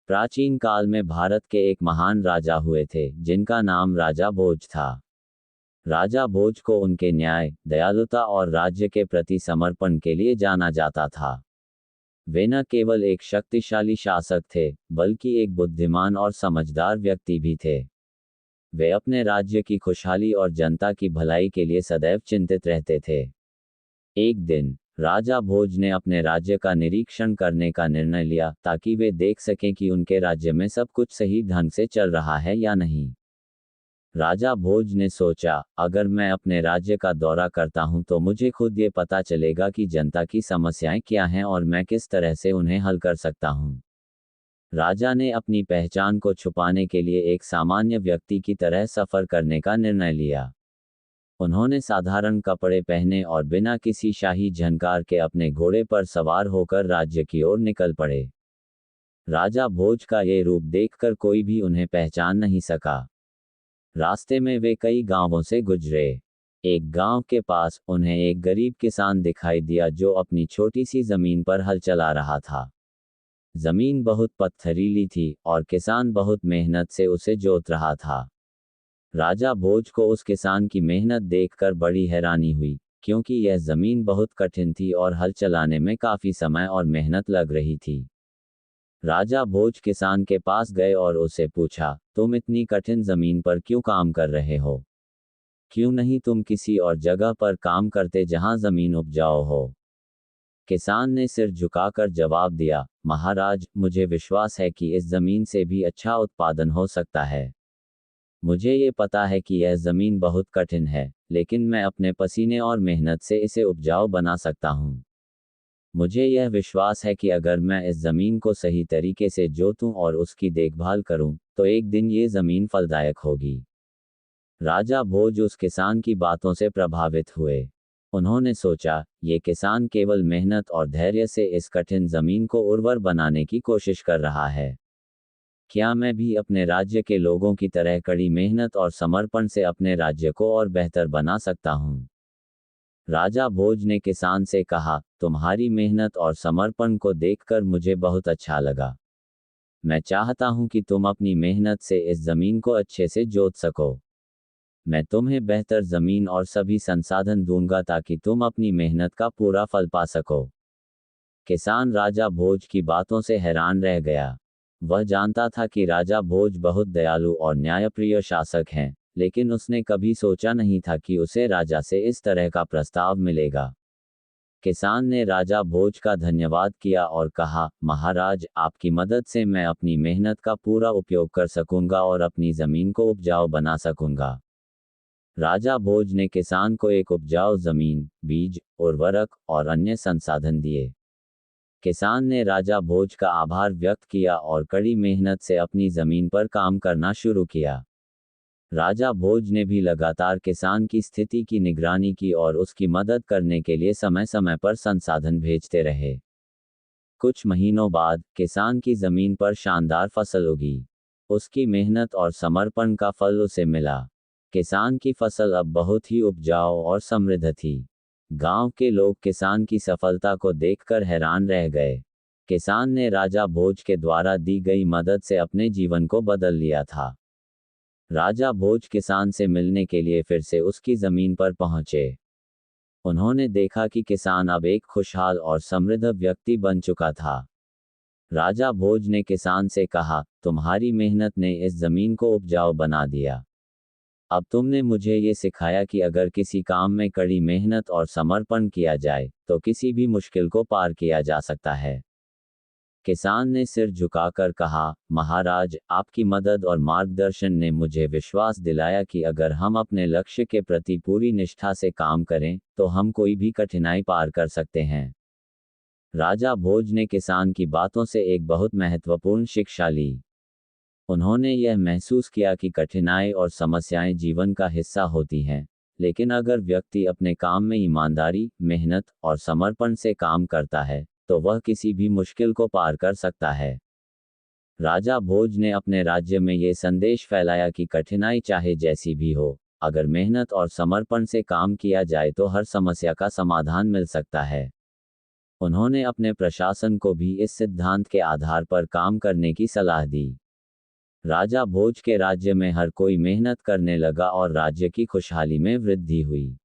प्राचीन काल में भारत के एक महान राजा हुए थे जिनका नाम राजा भोज था। राजा भोज को उनके न्याय, दयालुता और राज्य के प्रति समर्पण के लिए जाना जाता था। वे न केवल एक शक्तिशाली शासक थे, बल्कि एक बुद्धिमान और समझदार व्यक्ति भी थे। वे अपने राज्य की खुशहाली और जनता की भलाई के लिए सदैव चिंतित रहते थे। एक दिन राजा भोज ने अपने राज्य का निरीक्षण करने का निर्णय लिया ताकि वे देख सकें कि उनके राज्य में सब कुछ सही ढंग से चल रहा है या नहीं। राजा भोज ने सोचा, अगर मैं अपने राज्य का दौरा करता हूं तो मुझे खुद ये पता चलेगा कि जनता की समस्याएं क्या हैं और मैं किस तरह से उन्हें हल कर सकता हूं। राजा ने अपनी पहचान को छुपाने के लिए एक सामान्य व्यक्ति की तरह सफर करने का निर्णय लिया। उन्होंने साधारण कपड़े पहने और बिना किसी शाही झनकार के अपने घोड़े पर सवार होकर राज्य की ओर निकल पड़े। राजा भोज का ये रूप देखकर कोई भी उन्हें पहचान नहीं सका। रास्ते में वे कई गांवों से गुजरे। एक गांव के पास उन्हें एक गरीब किसान दिखाई दिया जो अपनी छोटी सी जमीन पर हल चला रहा था। जमीन बहुत पत्थरीली थी और किसान बहुत मेहनत से उसे जोत रहा था। राजा भोज को उस किसान की मेहनत देखकर बड़ी हैरानी हुई, क्योंकि यह जमीन बहुत कठिन थी और हल चलाने में काफी समय और मेहनत लग रही थी। राजा भोज किसान के पास गए और उसे पूछा, तुम इतनी कठिन जमीन पर क्यों काम कर रहे हो? क्यों नहीं तुम किसी और जगह पर काम करते जहां जमीन उपजाऊ हो? किसान ने सिर झुकाकर जवाब दिया, महाराज, मुझे विश्वास है कि इस जमीन से भी अच्छा उत्पादन हो सकता है। मुझे ये पता है कि यह जमीन बहुत कठिन है, लेकिन मैं अपने पसीने और मेहनत से इसे उपजाऊ बना सकता हूँ। मुझे यह विश्वास है कि अगर मैं इस जमीन को सही तरीके से जोतूं और उसकी देखभाल करूं, तो एक दिन ये जमीन फलदायक होगी। राजा भोज उस किसान की बातों से प्रभावित हुए। उन्होंने सोचा, ये किसान केवल मेहनत और धैर्य से इस कठिन जमीन को उर्वर बनाने की कोशिश कर रहा है। क्या मैं भी अपने राज्य के लोगों की तरह कड़ी मेहनत और समर्पण से अपने राज्य को और बेहतर बना सकता हूँ? राजा भोज ने किसान से कहा, तुम्हारी मेहनत और समर्पण को देखकर मुझे बहुत अच्छा लगा। मैं चाहता हूं कि तुम अपनी मेहनत से इस जमीन को अच्छे से जोत सको। मैं तुम्हें बेहतर जमीन और सभी संसाधन दूंगा ताकि तुम अपनी मेहनत का पूरा फल पा सको। किसान राजा भोज की बातों से हैरान रह गया। वह जानता था कि राजा भोज बहुत दयालु और न्यायप्रिय शासक हैं, लेकिन उसने कभी सोचा नहीं था कि उसे राजा से इस तरह का प्रस्ताव मिलेगा। किसान ने राजा भोज का धन्यवाद किया और कहा, महाराज, आपकी मदद से मैं अपनी मेहनत का पूरा उपयोग कर सकूंगा और अपनी जमीन को उपजाऊ बना सकूंगा। राजा भोज ने किसान को एक उपजाऊ जमीन, बीज, उर्वरक और अन्य संसाधन दिए। किसान ने राजा भोज का आभार व्यक्त किया और कड़ी मेहनत से अपनी जमीन पर काम करना शुरू किया। राजा भोज ने भी लगातार किसान की स्थिति की निगरानी की और उसकी मदद करने के लिए समय समय पर संसाधन भेजते रहे। कुछ महीनों बाद किसान की जमीन पर शानदार फसल उगी। उसकी मेहनत और समर्पण का फल उसे मिला। किसान की फसल अब बहुत ही उपजाऊ और समृद्ध थी। गांव के लोग किसान की सफलता को देखकर हैरान रह गए। किसान ने राजा भोज के द्वारा दी गई मदद से अपने जीवन को बदल लिया था। राजा भोज किसान से मिलने के लिए फिर से उसकी जमीन पर पहुंचे। उन्होंने देखा कि किसान अब एक खुशहाल और समृद्ध व्यक्ति बन चुका था। राजा भोज ने किसान से कहा, तुम्हारी मेहनत ने इस जमीन को उपजाऊ बना दिया। अब तुमने मुझे ये सिखाया कि अगर किसी काम में कड़ी मेहनत और समर्पण किया जाए, तो किसी भी मुश्किल को पार किया जा सकता है। किसान ने सिर झुकाकर कहा, महाराज, आपकी मदद और मार्गदर्शन ने मुझे विश्वास दिलाया कि अगर हम अपने लक्ष्य के प्रति पूरी निष्ठा से काम करें, तो हम कोई भी कठिनाई पार कर सकते हैं। राजा भोज ने किसान की बातों से एक बहुत महत्वपूर्ण शिक्षा ली। उन्होंने यह महसूस किया कि कठिनाई और समस्याएं जीवन का हिस्सा होती हैं, लेकिन अगर व्यक्ति अपने काम में ईमानदारी, मेहनत और समर्पण से काम करता है, तो वह किसी भी मुश्किल को पार कर सकता है। राजा भोज ने अपने राज्य में ये संदेश फैलाया कि कठिनाई चाहे जैसी भी हो, अगर मेहनत और समर्पण से काम किया जाए तो हर समस्या का समाधान मिल सकता है। उन्होंने अपने प्रशासन को भी इस सिद्धांत के आधार पर काम करने की सलाह दी। राजा भोज के राज्य में हर कोई मेहनत करने लगा और राज्य की खुशहाली में वृद्धि हुई।